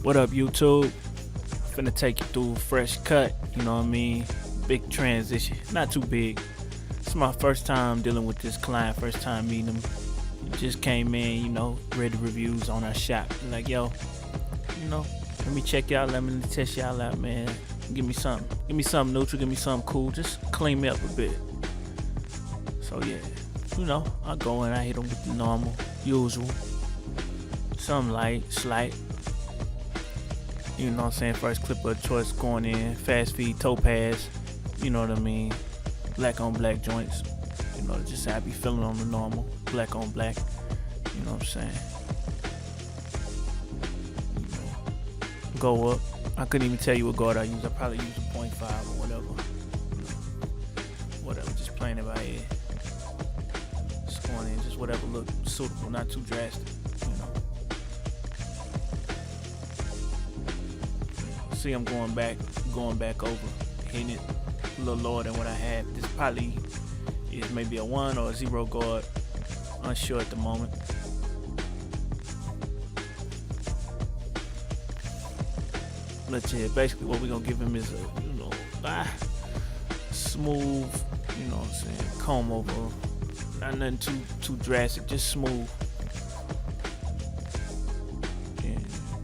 What up, YouTube? Finna take you through a fresh cut, you know what I mean? Big transition, not too big. It's my first time dealing with this client, first time meeting him. He just came in, read the reviews on our shop. Like, yo, let me check y'all, let me test y'all out, man. Give me something neutral, give me something cool, just clean me up a bit. So yeah, I go in, I hit him with the normal, usual. Some light, slight. You know what I'm saying? First clip of choice going in. Fast feed, topaz. You know what I mean? Black on black joints. Just how I be feeling on the normal. Black on black. You know what I'm saying? Go up. I couldn't even tell you what guard I use. I probably use a 0.5 or whatever. Whatever. Just playing it by ear. Just going in. Just whatever look suitable. Not too drastic. See, I'm going back over, hitting it a little lower than what I had. This probably is maybe a 1 or a 0 guard, unsure at the moment. But yeah, basically what we're gonna give him is a smooth, comb over, not nothing too drastic, just smooth.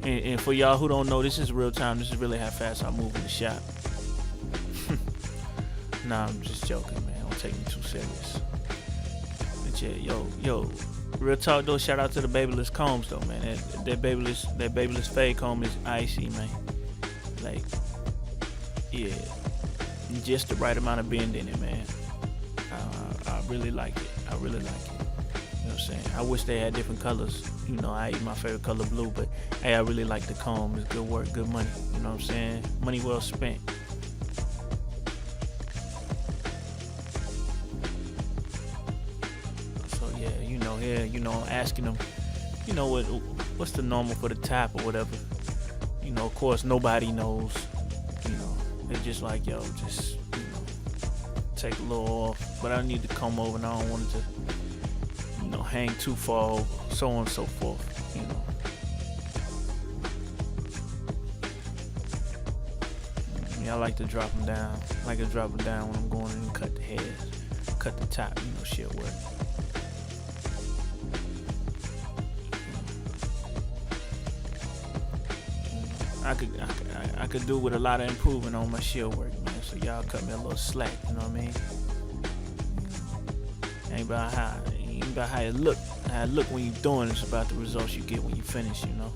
And for y'all who don't know, this is real time. This is really how fast I move in the shop. Nah, I'm just joking, man. Don't take me too serious. But yeah, yo, real talk though. Shout out to the Babyliss combs though, man. That Babyliss fade comb is icy, man. Like, yeah, just the right amount of bend in it, man. I really like it. You know what I'm saying? I wish they had different colors. I eat my favorite color blue, but hey, I really like the comb. It's good work, good money. You know what I'm saying? Money well spent. So yeah, here, asking them, what's the normal for the top or whatever. Of course, nobody knows. They're just like, yo, just take a little off. But I need to come over, and I don't want it to hang too far over, so on and so forth, I like to drop them down. I like to drop them down when I'm going in and cut the heads, cut the top, shit work. I could do with a lot of improving on my shield work, man. So y'all cut me a little slack, you know what I mean? Ain't about how it look. How it look when you doing. It's about the results you get when you finish. I'm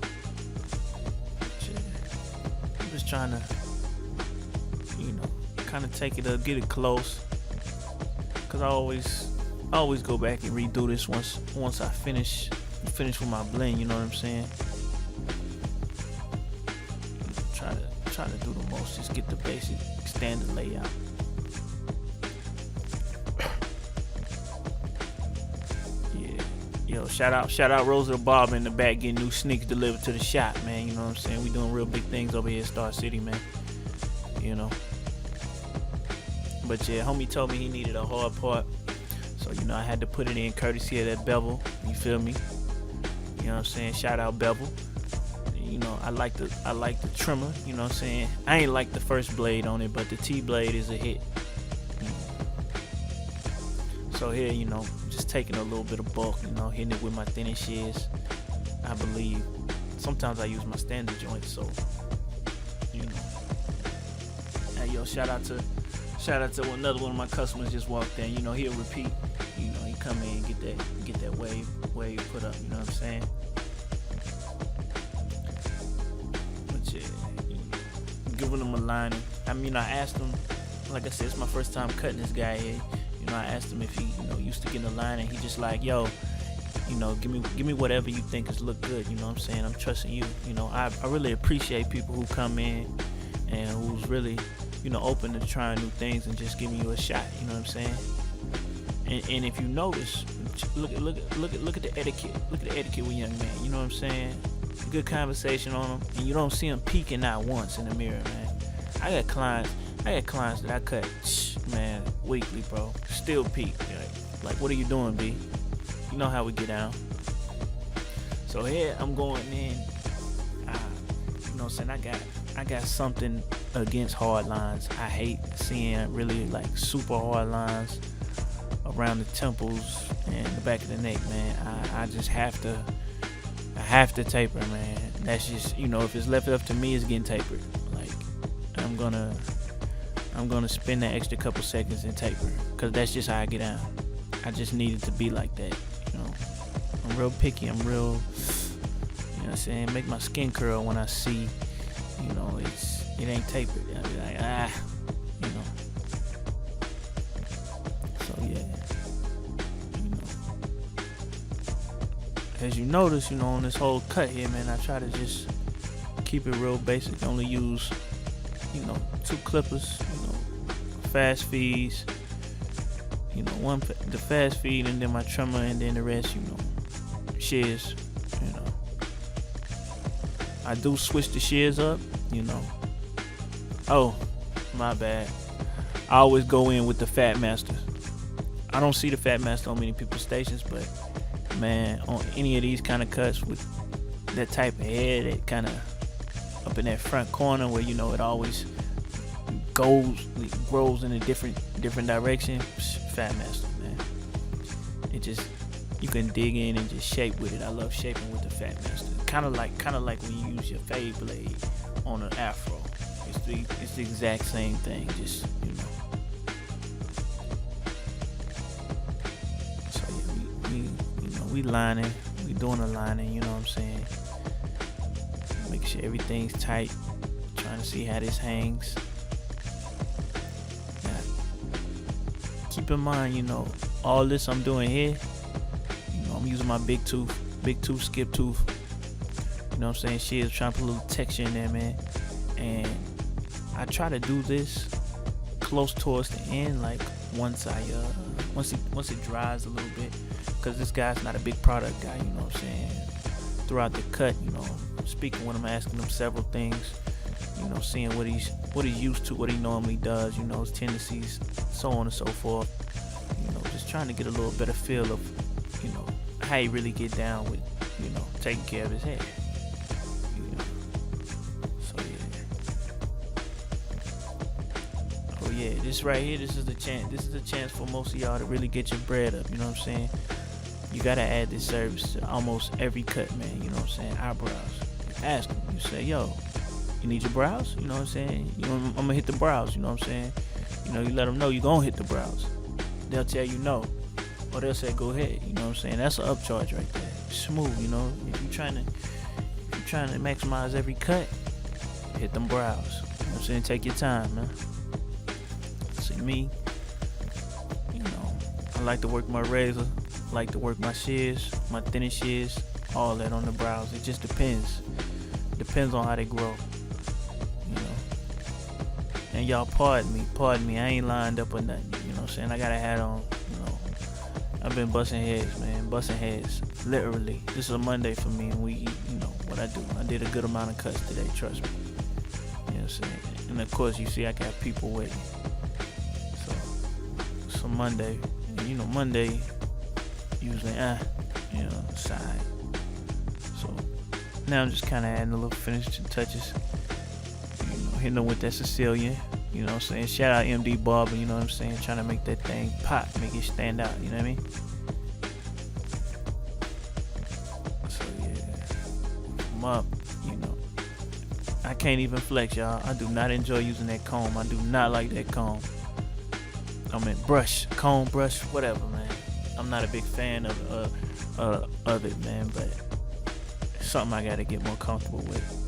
just trying to, kind of take it up, get it close. Cause I always go back and redo this once I finish with my blend. You know what I'm saying? Try to do the most. Just get the basic standard layout. Yo, shout out Rosa the Barber in the back getting new sneakers delivered to the shop, man. You know what I'm saying? We doing real big things over here at Star City, man. But yeah, homie told me he needed a hard part. So, I had to put it in courtesy of that bevel. You feel me? You know what I'm saying? Shout out bevel. I like the trimmer, you know what I'm saying? I ain't like the first blade on it, but the T blade is a hit. So here, just taking a little bit of bulk, hitting it with my thinnest shears, I believe. Sometimes I use my standard joints, so, Hey, yo, shout out to another one of my customers just walked in. He'll repeat. He come in and get that wave put up, you know what I'm saying? But yeah, giving him a lining. I asked him, like I said, it's my first time cutting this guy here. I asked him if he, used to getting a line, and he just like, yo, give me whatever you think is look good. You know what I'm saying? I'm trusting you. I really appreciate people who come in and who's really, open to trying new things and just giving you a shot. You know what I'm saying? And if you notice, look at the etiquette. Look at the etiquette with young man. You know what I'm saying? Good conversation on them, and you don't see them peeking out once in the mirror, man. I got clients that I cut, man, weekly, bro. Still peek. Like, what are you doing, B? You know how we get down. So here I'm going in, know what I'm saying? I got something against hard lines. I hate seeing really like super hard lines around the temples and the back of the neck, man. I just have to taper, man. That's just, if it's left up to me, it's getting tapered. Like, I'm gonna spend that extra couple seconds and taper, cause that's just how I get down. I just need it to be like that, I'm real picky. I'm real, what I'm saying, make my skin curl when I see, it ain't tapered. I'll be like, So yeah, as you notice, on this whole cut here, man, I try to just keep it real basic. Only use, 2 clippers, fast feeds, one the fast feed, and then my trimmer, and then the rest, shears. I do switch the shears up, Oh, my bad. I always go in with the Fat Master. I don't see the Fat Master on many people's stations, but man, on any of these kind of cuts with that type of head, that kind of up in that front corner where it always grows in a different direction. Fat Master, man. It just, you can dig in and just shape with it. I love shaping with the Fat Master. Kind of like when you use your fade blade on an afro. It's the exact same thing. Just So yeah, we lining. We doing the lining. You know what I'm saying? Make sure everything's tight. Trying to see how this hangs. Now, keep in mind, all this I'm doing here. I'm using my big tooth skip tooth. You know what I'm saying? Shears, trying to put a little texture in there, man. And I try to do this close towards the end, like once it dries a little bit, because this guy's not a big product guy. You know what I'm saying? Throughout the cut, speaking with him, asking him several things. Seeing what he's used to, what he normally does. His tendencies, so on and so forth. Just trying to get a little better feel of, how he really get down with, taking care of his hair. So yeah. Oh yeah, this right here, this is the chance. This is the chance for most of y'all to really get your bread up. You know what I'm saying? You gotta add this service to almost every cut, man. You know what I'm saying? Eyebrows. Ask them. You say, yo, you need your brows? You know what I'm saying? I'm gonna hit the brows. You know what I'm saying? You let them know you gonna hit the brows. They'll tell you no. Or they'll say, go ahead. You know what I'm saying? That's an upcharge right there. Smooth, If you're trying to maximize every cut, hit them brows. You know what I'm saying? Take your time, man. See me, I like to work my razor, like to work my shears, my thinnest shears, all that on the brows. It just depends. Depends on how they grow. And y'all pardon me. I ain't lined up or nothing. You know what I'm saying? I got a hat on. I've been busting heads, man. Busting heads. Literally. This is a Monday for me, and we, what I do. I did a good amount of cuts today, trust me. You know what I'm saying? And of course, you see I got people waiting. So, it's a Monday. And Monday, usually, side. So, now I'm just kind of adding a little finishing touches. Hitting them with that Sicilian. You know what I'm saying? Shout out MD Barber, you know what I'm saying? Trying to make that thing pop, make it stand out, you know what I mean? So yeah, I'm up, I can't even flex, y'all. I do not enjoy using that comb. I do not like that comb. Comb, brush, whatever, man. I'm not a big fan of it, man, but it's something I gotta get more comfortable with.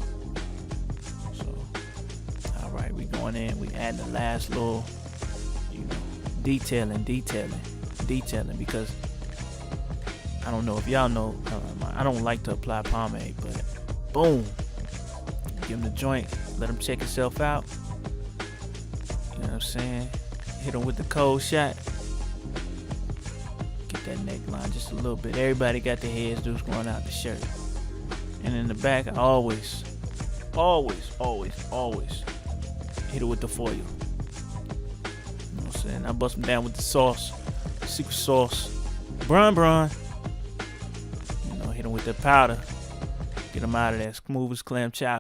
We going in, we adding the last little, detailing, because I don't know if y'all know, I don't like to apply pomade, but boom, give him the joint, let him check himself out. You know what I'm saying? Hit him with the cold shot. Get that neckline just a little bit. Everybody got their heads loose going out the shirt. And in the back, I always hit it with the foil. You know what I'm saying? I bust them down with the sauce, secret sauce, Bron. Hit them with that powder. Get them out of there. Smooth as clam chowder.